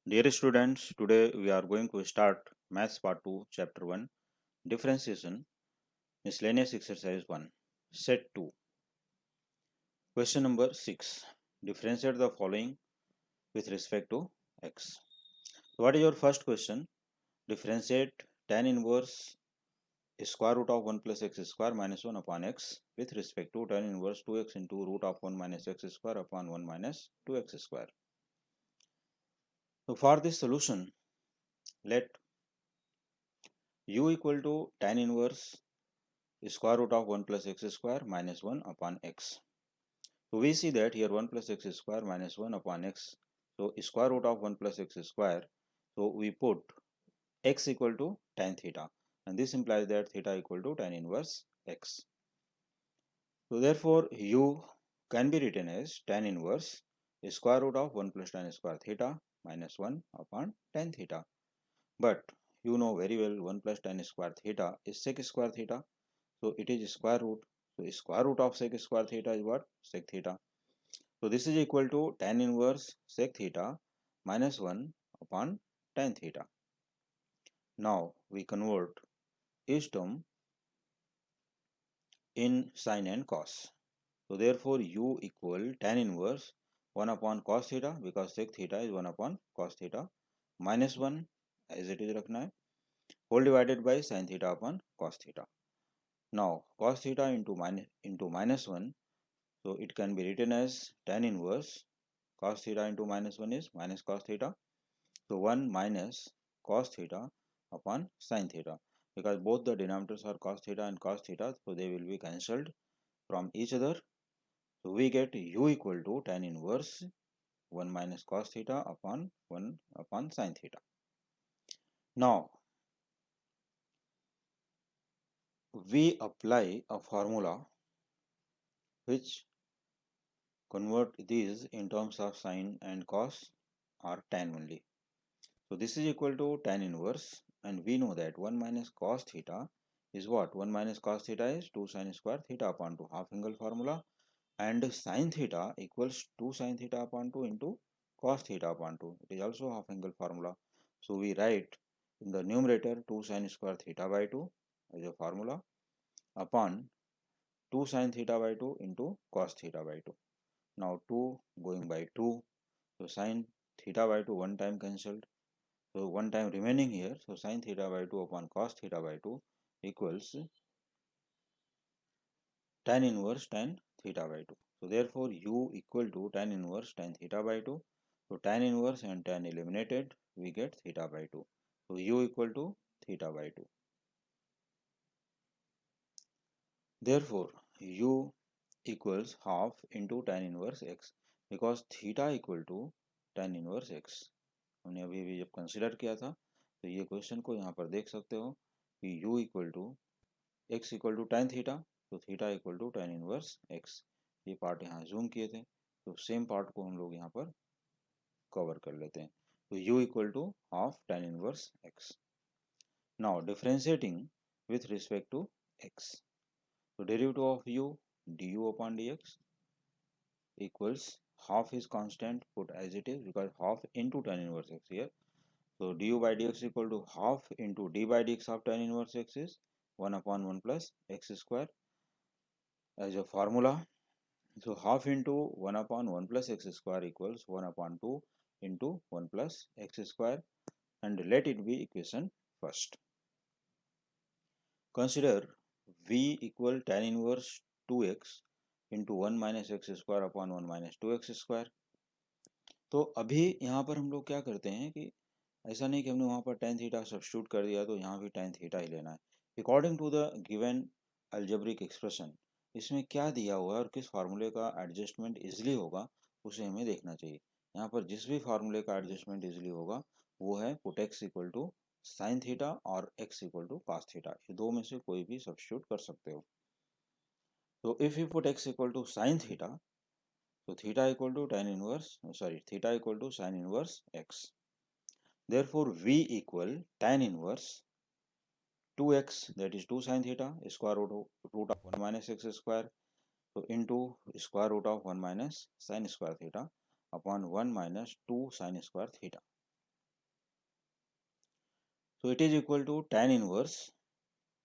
Dear students, today we are going to start Maths Part 2, Chapter 1, Differentiation, Miscellaneous Exercise 1, Set 2. Question number 6. Differentiate the following with respect to x. What is your first question? Differentiate tan inverse square root of 1 plus x square minus 1 upon x with respect to tan inverse 2x into root of 1 minus x square upon 1 minus 2x square. So for this solution, let u equal to tan inverse square root of 1 plus x square minus 1 upon x. So we see that here 1 plus x square minus 1 upon x. So square root of 1 plus x square. So we put x equal to tan theta, and this implies that theta equal to tan inverse x. So therefore u can be written as tan inverse square root of 1 plus tan square theta minus 1 upon tan theta. But you know very well 1 plus tan square theta is sec square theta. So it is square root. So square root of sec square theta is what? Sec theta. So this is equal to tan inverse sec theta minus 1 upon tan theta. Now we convert each term in sine and cos. So therefore u equal tan inverse 1 upon cos theta, because sec theta is 1 upon cos theta, minus 1 as it is rakhna hai, whole divided by sin theta upon cos theta. Now cos theta into minus 1, so it can be written as tan inverse cos theta into minus 1 is minus cos theta. So 1 minus cos theta upon sin theta, because both the denominators are cos theta and cos theta, so they will be cancelled from each other. So we get u equal to tan inverse 1 minus cos theta upon 1 upon sin theta. Now we apply a formula which convert these in terms of sine and cos or tan only. So this is equal to tan inverse, and we know that 1 minus cos theta is what? 1 minus cos theta is 2 sin square theta upon 2, half angle formula, and sin theta equals 2 sin theta upon 2 into cos theta upon 2. It is also half angle formula. So we write in the numerator 2 sin square theta by 2 as a formula upon 2 sin theta by 2 into cos theta by 2. Now 2 going by 2, so sin theta by 2 one time cancelled. So one time remaining here, so sin theta by 2 upon cos theta by 2 equals tan inverse tan theta by 2. So therefore u equal to tan inverse tan theta by 2. So tan inverse and tan eliminated, we get theta by 2. So u equal to theta by 2. Therefore u equals half into tan inverse x, because theta equal to tan inverse x. हमने अभी भी जब consider किया था, तो ये question को यहाँ पर देख सकते हो कि u equal to x equal to tan theta, तो theta equal to tan inverse x. ये पार्ट यहाँ जूम किए थे, तो सेम पार्ट को हम लोग यहाँ पर कवर कर लेते हैं. तो u equal to half tan inverse x. Now differentiating with respect to x. So derivative of u du upon dx equals half is constant, put as it is, because half into tan inverse x here. So du by dx equal to half into d by dx of tan inverse x is 1 upon 1 plus x square as a formula. So half into 1 upon 1 plus x square equals 1 upon 2 into 1 plus x square, and let it be equation first. Consider v equal tan inverse 2x into 1 minus x square upon 1 minus 2x square. तो अभी यहाँ पर हम लोग क्या करते हैं कि ऐसा नहीं कि हमने वहाँ पर tan थीटा सब्स्टिट्यूट कर दिया तो यहाँ भी tan थीटा ही लेना है. According to the given algebraic expression, इसमें क्या दिया हुआ है और किस फार्मूले का एडजस्टमेंट इजीली होगा उसे हमें देखना चाहिए. यहाँ पर जिस भी फार्मूले का एडजस्टमेंट इजीली होगा वो है put x equal to sine theta और x equal to cos theta. ये दो में से कोई भी सब्स्टिट्यूट कर सकते हो. तो if you put x equal to sine theta, so theta equal to tan inverse, theta equal to sin inverse x. Therefore v equal tan inverse 2x, that is 2 sin theta, square root of 1 minus x square, so into square root of 1 minus sin square theta upon 1 minus 2 sin square theta. So it is equal to tan inverse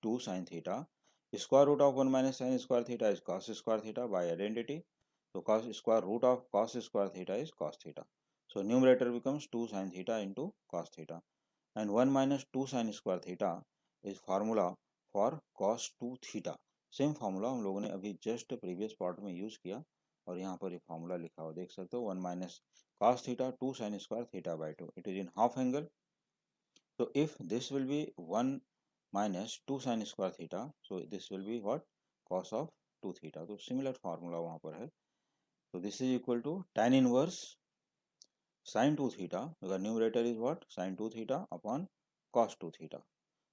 2 sin theta. Square root of 1 minus sin square theta is cos square theta by identity. So cos square root of cos square theta is cos theta. So numerator becomes 2 sin theta into cos theta. And 1 minus 2 sin square theta is formula for cos 2 theta. Same formula हम लोगों ने अभी just previous part में use किया और यहाँ पर ये फार्मूला लिखा हुआ देख सकते हो 1 minus cos theta 2 sin square theta by 2. It is in half angle. So if this will be 1 minus 2 sin square theta, so this will be what? Cos of 2 theta. तो similar formula वहाँ पर है. So this is equal to tan inverse sin 2 theta, because numerator is what? Sin 2 theta upon cos 2 theta.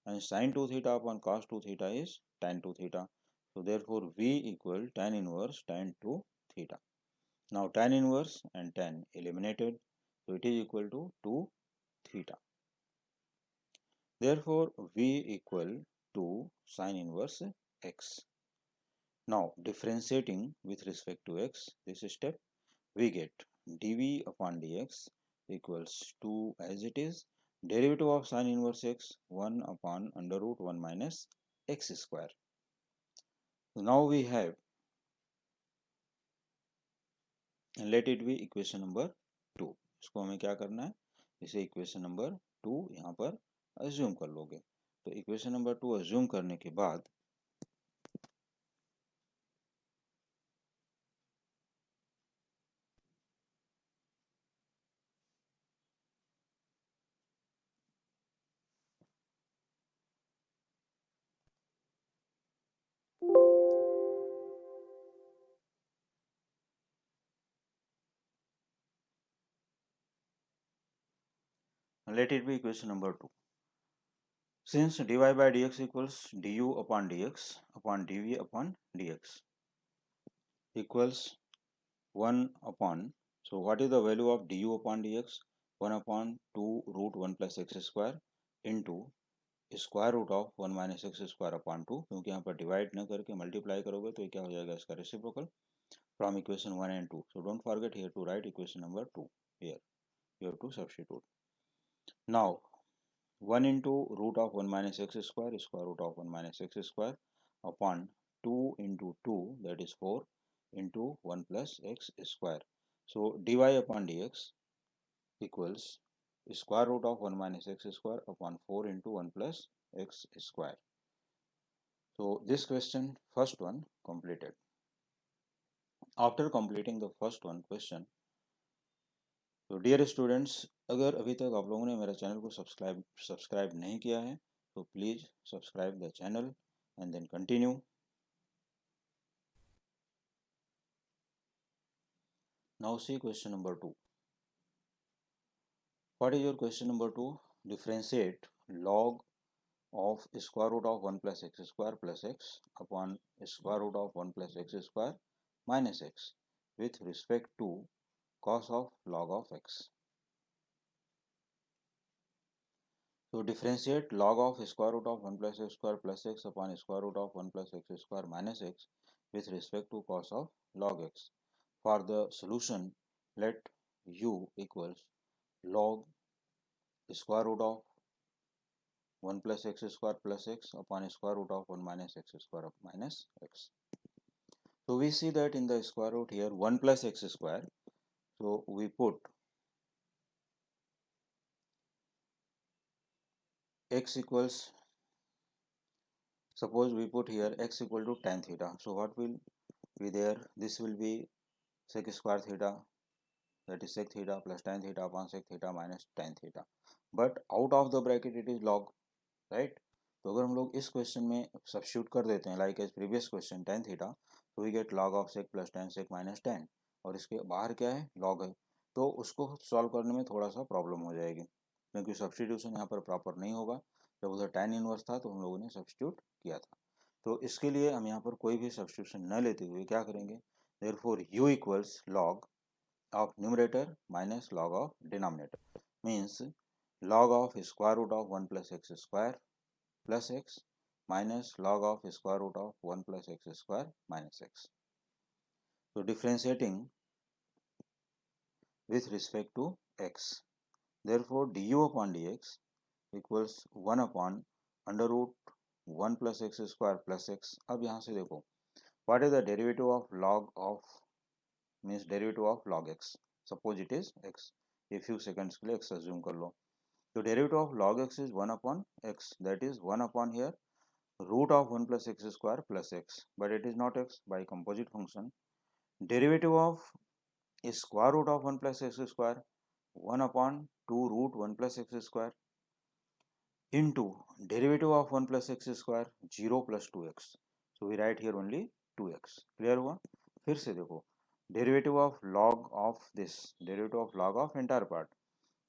And sin 2 theta upon cos 2 theta is tan 2 theta. So therefore V equal tan inverse tan 2 theta. Now tan inverse and tan eliminated. So it is equal to 2 theta. Therefore, V equal to sin inverse x. Now, differentiating with respect to x, this step, we get dv upon dx equals 2 as it is. Derivative of sin inverse x, 1 upon under root 1 minus x square. So now we have, and let it be equation number 2. इसको हमें क्या करना है? इसे equation number 2 यहाँ पर assume कर लोगे. तो इक्वेशन नंबर 2 अज्यूम करने के बाद let it be equation number 2. Since dy by dx equals du upon dx upon dv upon dx equals 1 upon, so what is the value of du upon dx? 1 upon 2 root 1 plus x square into square root of 1 minus x square upon 2, क्योंकि यहाँ पर divide न करके multiply करोगे तो ये क्या हो जाएगा इसका reciprocal from equation 1 and 2. So don't forget here to write equation number 2. Here you have to substitute. Now 1 into root of 1 minus x square, square root of 1 minus x square upon 2 into 2, that is 4 into 1 plus x square. So dy upon dx equals square root of 1 minus x square upon 4 into 1 plus x square. So this question, first one, completed. After completing the first one question, तो dear students, अगर अभी तक आप लोगों ने मेरा channel को subscribe नहीं किया है तो please subscribe the channel and then continue. Now see question number 2. What is your question number 2? Differentiate log of square root of 1 plus x square plus x upon square root of 1 plus x square minus x with respect to cos of log of x. So differentiate log of square root of 1 plus x square plus x upon square root of 1 plus x square minus x with respect to cos of log x. For the solution, let u equals log square root of 1 plus x square plus x upon square root of 1 minus x square minus x. So we see that in the square root here 1 plus x square. So we put x equals, suppose we put here x equal to tan theta. So what will be there? This will be sec square theta, that is sec theta plus tan theta upon sec theta minus tan theta. But out of the bracket it is log, right? तो अगर हम लोग इस question में substitute कर देते हैं like as previous question tan theta, तो we get log of sec plus tan sec minus tan, और इसके बाहर क्या है? log है. तो उसको सॉल्व करने में थोड़ा सा प्रॉब्लम हो जाएगी क्योंकि सब्स्टिट्यूशन यहाँ पर प्रॉपर नहीं होगा. जब उधर tan इनवर्स था तो हम लोगों ने सब्स्टिट्यूट किया था. तो इसके लिए हम यहाँ पर कोई भी सब्स्टिट्यूशन न लेते हुए क्या करेंगे? Therefore u equals log of numerator minus log of denominator, means log of square root of 1 plus x square plus x minus log of square root of 1 plus x square minus x. So differentiating with respect to x, therefore du upon dx equals 1 upon under root 1 plus x square plus x. अब यहाँ से देखो what is the derivative of log of means derivative of log x, suppose it is x, ये few seconds के लिए x assume कर लो। तो derivative of log x is 1 upon x, that is 1 upon here root of 1 plus x square plus x, but it is not x by composite function. Derivative of square root of 1 plus x square 1 upon 2 root 1 plus x square into derivative of 1 plus x square 0 plus 2x. So we write here only 2x. Clear हुआ? फिर से देखो derivative of log of this, derivative of log of entire part.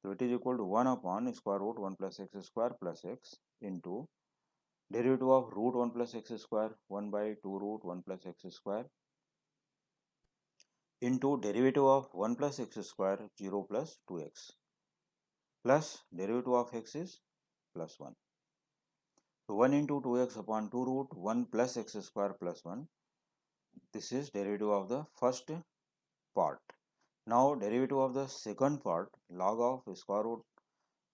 So it is equal to 1 upon square root 1 plus x square plus x into derivative of root 1 plus x square 1 by 2 root 1 plus x square into derivative of 1 plus x square 0 plus 2x plus derivative of x is plus 1. So 1 into 2x upon 2 root 1 plus x square plus 1. This is derivative of the first part. Now derivative of the second part, log of square root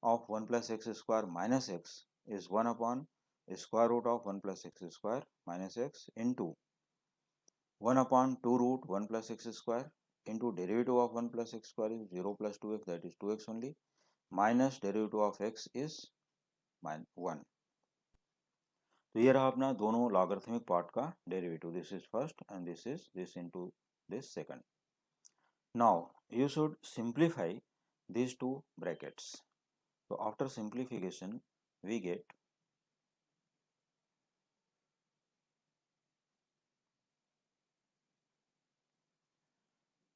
of 1 plus x square minus x is 1 upon square root of 1 plus x square minus x into 1 upon 2 root 1 plus x square into derivative of 1 plus x square is 0 plus 2x, that is 2x only, minus derivative of x is 1. तो ये रहा अपना दोनों logarithmic part का derivative. This is first and this is this into this second. Now you should simplify these two brackets. So after simplification we get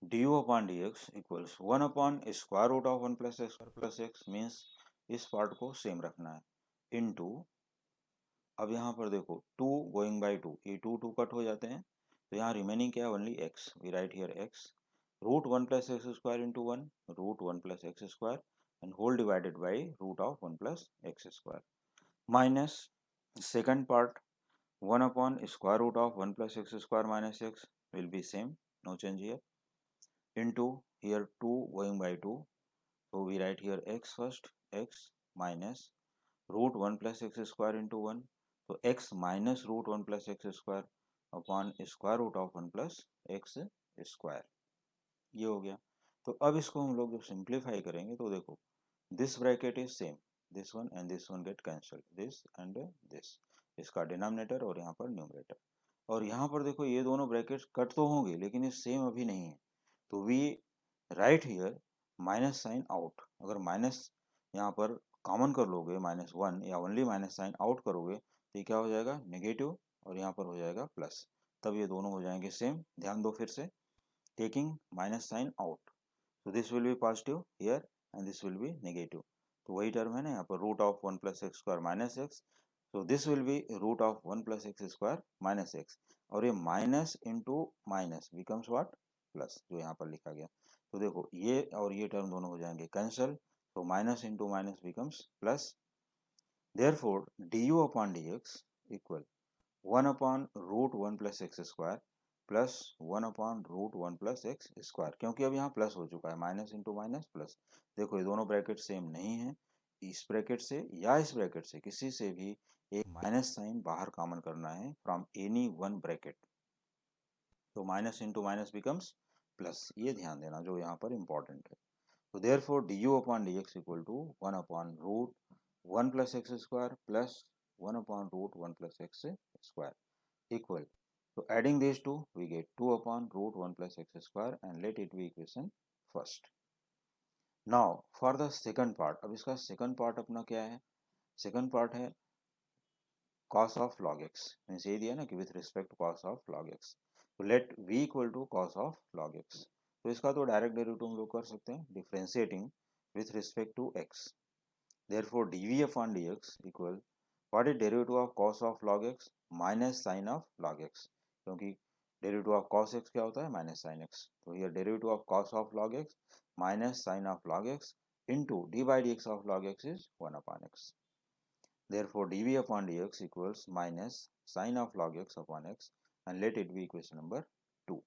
du upon dx equals 1 upon square root of 1 plus x square plus x, means इस part को same रखना है, into अब यहाँ पर देखो 2 going by 2, ये 2 2 cut हो जाते हैं, तो यहाँ रिमेनिंग क्या है, only x. We write here x root 1 plus x square into 1 root 1 plus x square and whole divided by root of 1 plus x square minus second part 1 upon square root of 1 plus x square minus x will be same, no change here, into here 2 going by 2, so we write here x first, x minus root 1 plus x square into 1, so x minus root 1 plus x square upon square root of 1 plus x square, ये हो गया. तो अब इसको हम लोग जब simplify करेंगे तो देखो this bracket is same, this one and this one get cancel, this and this, इसका डिनोमिनेटर और यहाँ पर न्यूमरेटर. और यहाँ पर देखो ये दोनों ब्रैकेट्स कट तो होंगे लेकिन ये सेम अभी नहीं है, तो we write here minus sign out. अगर माइनस यहाँ पर कॉमन कर लोगे -1 या ओनली माइनस साइन आउट करोगे तो ये क्या हो जाएगा, नेगेटिव, और यहाँ पर हो जाएगा प्लस, तब ये दोनों हो जाएंगे सेम. ध्यान दो फिर से, taking minus sign out, so this will be positive here and this will be negative. तो वही टर्म है ना यहाँ पर root of 1 plus x square minus x, so this will be root of 1 plus x square minus x, और ये minus into minus becomes what, plus, जो यहाँ पर लिखा गया. तो देखो ये और ये टर्म दोनों हो जाएंगे कैंसल, तो minus into minus becomes plus. Therefore du upon dx equal 1 upon root 1 plus x square plus 1 upon root 1 plus x square, क्योंकि अब यहाँ प्लस हो चुका है, माइनस इंटू माइनस प्लस. देखो ये दोनों ब्रैकेट सेम नहीं है, इस ब्रैकेट से या इस ब्रैकेट से किसी से भी एक माइनस साइन बाहर कॉमन करना है फ्रॉम एनी वन ब्रैकेट, तो minus into minus becomes plus, ये ध्यान देना जो यहाँ पर इंपॉर्टेंट है. तो therefore du upon dx equal to 1 upon root 1 plus x square plus 1 upon root 1 plus x square equal, so adding these two we get 2 upon root 1 plus x square and let it be equation first. Now for the second part, अब इसका second part अपना क्या है, second part है cos of log x, means ये दिया ना कि with respect to cos of log x, तो let v equal to cos of log x. तो इसका तो डायरेक्ट डेरिवेटिव हम लोग कर सकते हैं differentiating with respect to x. Therefore dv upon dx equal, what is derivative of cos of log x, minus sin of log x, क्योंकि derivative of cos x क्या होता है, माइनस साइन x, तो here derivative of cos of log x minus sine of log x into d by dx of log x is 1 upon x. Therefore dv upon dx equals minus sin of log x upon x, and let it be equation number 2.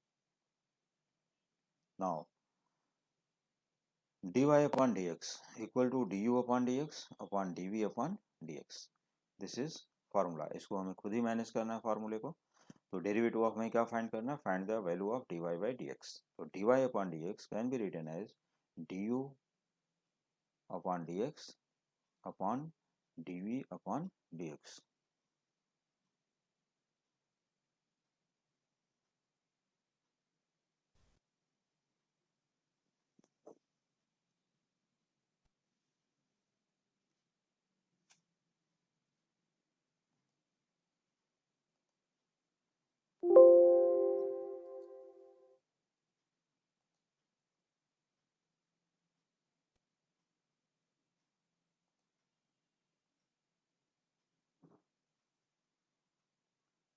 Now dy upon dx equal to du upon dx upon dv upon dx. This is formula. इसको हमें खुद ही manage करना है फार्मूले को. तो derivative of में क्या फाइंड करना है? Find the value of dy by dx. तो dy upon dx can be written as du upon dx upon dv upon dx.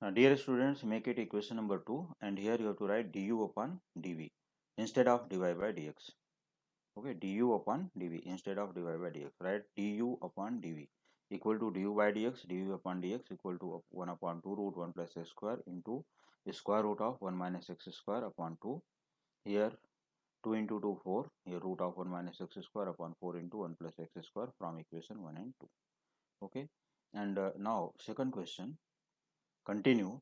Now, dear students, make it equation number 2, and here you have to write du upon dv instead of dy by dx. Okay, du upon dv instead of dy by dx. Write du upon dv equal to du by dx, dv upon dx equal to 1 upon 2 root 1 plus x square into square root of 1 minus x square upon 2. Here 2 into 2 4, here root of 1 minus x square upon 4 into 1 plus x square from equation 1 and 2. Okay, and now second question, continue.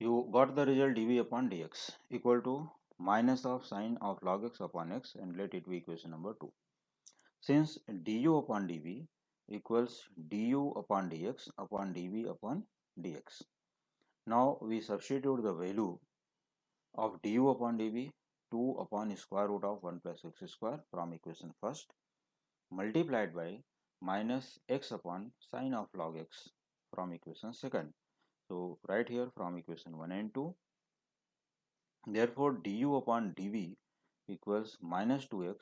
You got the result dv upon dx equal to minus of sine of log x upon x, and let it be equation number 2. Since du upon dv equals du upon dx upon dv upon dx, now we substitute the value of du upon dv 2 upon square root of 1 plus x square from equation first, multiplied by minus x upon sine of log x from equation second. So right here from equation 1 and 2. Therefore du upon dv equals minus 2x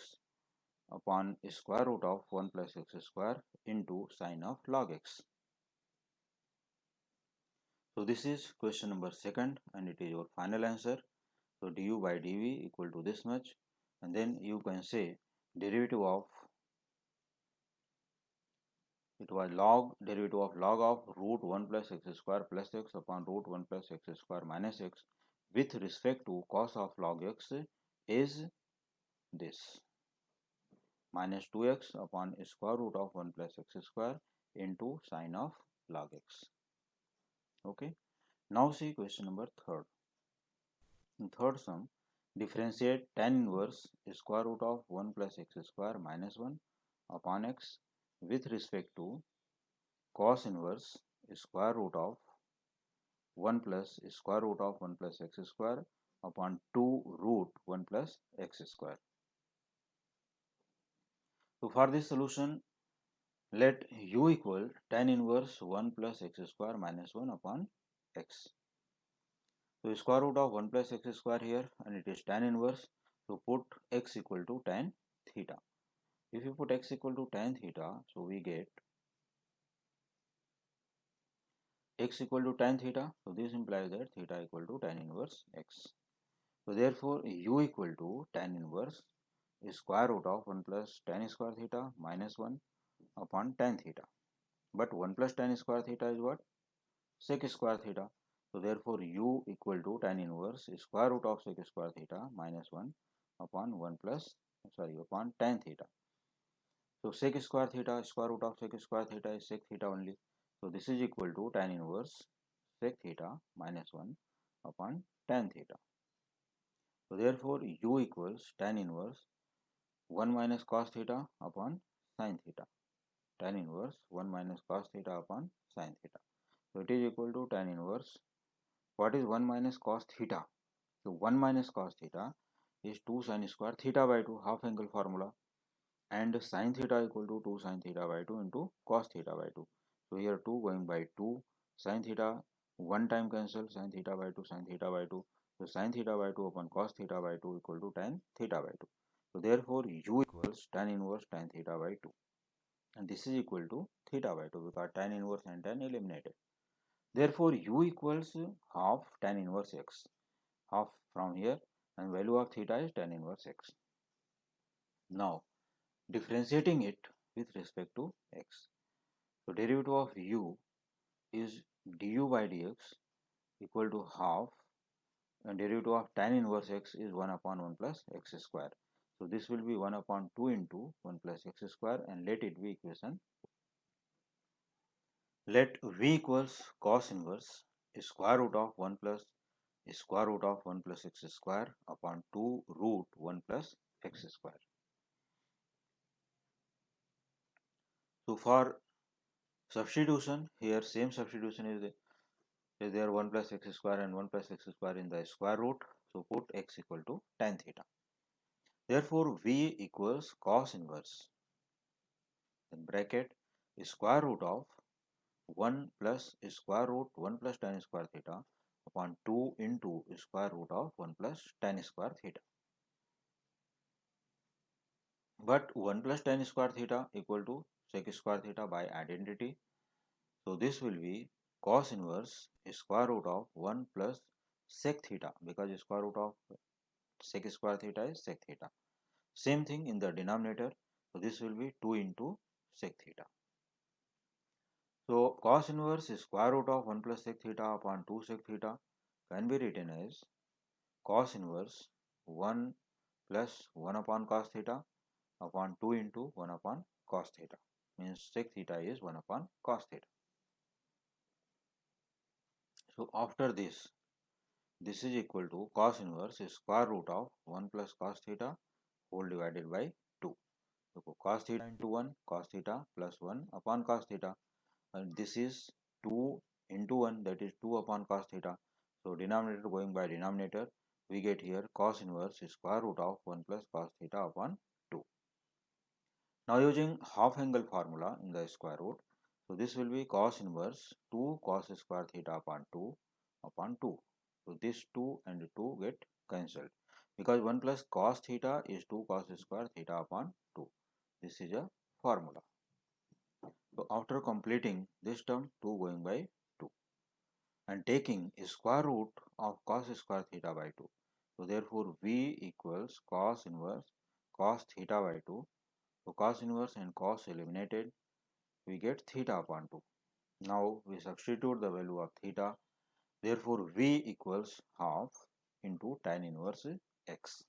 upon square root of 1 plus x square into sine of log x. So this is question number second, and it is your final answer. So du by dv equal to this much, and then you can say derivative of, it was derivative of log of root 1 plus x square plus x upon root 1 plus x square minus x with respect to cos of log x is this, minus 2x upon square root of 1 plus x square into sine of log x. Okay. Now see question number third. In third sum, differentiate tan inverse square root of 1 plus x square minus 1 upon x with respect to cos inverse square root of 1 plus square root of 1 plus x square upon 2 root 1 plus x square. So for this solution, let u equal tan inverse 1 plus x square minus 1 upon x. So square root of 1 plus x square here, and it is tan inverse. So put x equal to tan theta. If you put x equal to tan theta, so we get x equal to tan theta. So this implies that theta equal to tan inverse x. So therefore u equal to tan inverse square root of 1 plus tan square theta minus 1 upon tan theta. But 1 plus tan square theta is what? Sec square theta. So therefore u equal to tan inverse square root of sec square theta minus 1 upon 1 plus, upon tan theta. So sec square theta, square root of sec square theta is sec theta only. So this is equal to tan inverse sec theta minus 1 upon tan theta. So therefore u equals tan inverse 1 minus cos theta upon sin theta. Tan inverse 1 minus cos theta upon sin theta. So it is equal to tan inverse. What is 1 minus cos theta? So 1 minus cos theta is 2 sin square theta by 2, half angle formula, and sin theta equal to 2 sin theta by 2 into cos theta by 2. So here 2 going by 2, sin theta one time cancel, sin theta by 2, sin theta by 2. So sin theta by 2 upon cos theta by 2 equal to tan theta by 2. So therefore u equals tan inverse tan theta by 2, and this is equal to theta by 2 because tan inverse and tan eliminated. Therefore u equals half tan inverse x, half from here, and value of theta is tan inverse x. Now differentiating it with respect to x. So derivative of u is du by dx equal to half and derivative of tan inverse x is 1 upon 1 plus x square. So this will be 1 upon 2 into 1 plus x square, and let it be equation. Let v equals cos inverse square root of 1 plus square root of 1 plus x square upon 2 root 1 plus x square. So for substitution, here same substitution is there 1 plus x square and 1 plus x square in the square root. So put x equal to tan theta. Therefore v equals cos inverse, then bracket square root of 1 plus square root 1 plus tan square theta upon 2 into square root of 1 plus tan square theta. But 1 plus tan square theta equal to sec square theta by identity. So this will be cos inverse square root of 1 plus sec theta, because square root of sec square theta is sec theta. Same thing in the denominator. So this will be 2 into sec theta. So cos inverse square root of 1 plus sec theta upon 2 sec theta can be written as cos inverse 1 plus 1 upon cos theta upon 2 into 1 upon cos theta, means sec theta is 1 upon cos theta. So after this is equal to cos inverse square root of 1 plus cos theta whole divided by 2. So cos theta into 1, cos theta plus 1 upon cos theta, and this is 2 into 1, that is 2 upon cos theta. So denominator going by denominator, we get here cos inverse square root of 1 plus cos theta upon 2. Now using half angle formula in the square root, so this will be cos inverse 2 cos square theta upon 2 upon 2. So this 2 and 2 get cancelled, because 1 plus cos theta is 2 cos square theta upon 2. This is a formula. So after completing this term, 2 going by 2 and taking square root of cos square theta by 2. So therefore v equals cos inverse cos theta by 2. So cos inverse and cos eliminated, we get theta upon 2. Now we substitute the value of theta. Therefore v equals half into tan inverse x.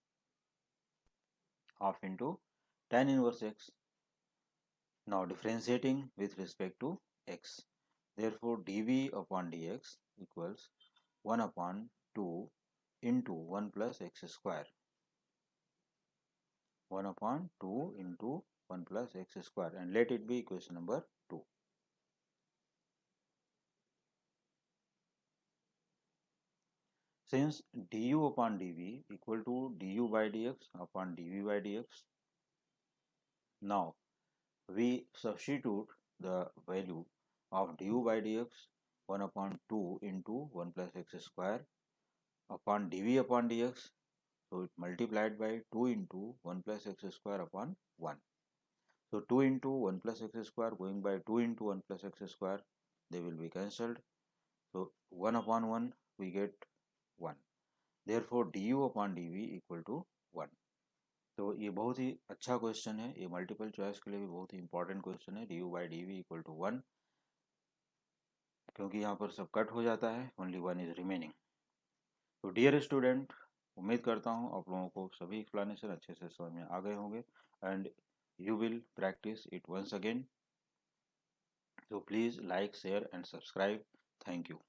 Half into tan inverse x. Now differentiating with respect to x. Therefore dv upon dx equals 1 upon 2 into 1 plus x square. 1 upon 2 into 1 plus x square, and let it be equation number 2. Since du upon dv equal to du by dx upon dv by dx, now we substitute the value of du by dx 1 upon 2 into 1 plus x square upon dv upon dx. So it multiplied by 2 into 1 plus x square upon 1. So 2 into 1 plus x square going by 2 into 1 plus x square, they will be cancelled. So 1 upon 1 we get 1. Therefore du upon dv equal to 1. तो ये बहुत ही अच्छा question है, ये multiple choice के लिए भी बहुत ही इंपॉर्टेंट क्वेश्चन है. du by dv equal to 1, क्योंकि यहाँ पर सब कट हो जाता है, ओनली 1 इज रिमेनिंग. तो डियर स्टूडेंट, उम्मीद करता हूँ आप लोगों को सभी एक्सप्लेनेशन अच्छे से समझ में आ गए होंगे, and you will practice it once again. So please like, share and subscribe. Thank you.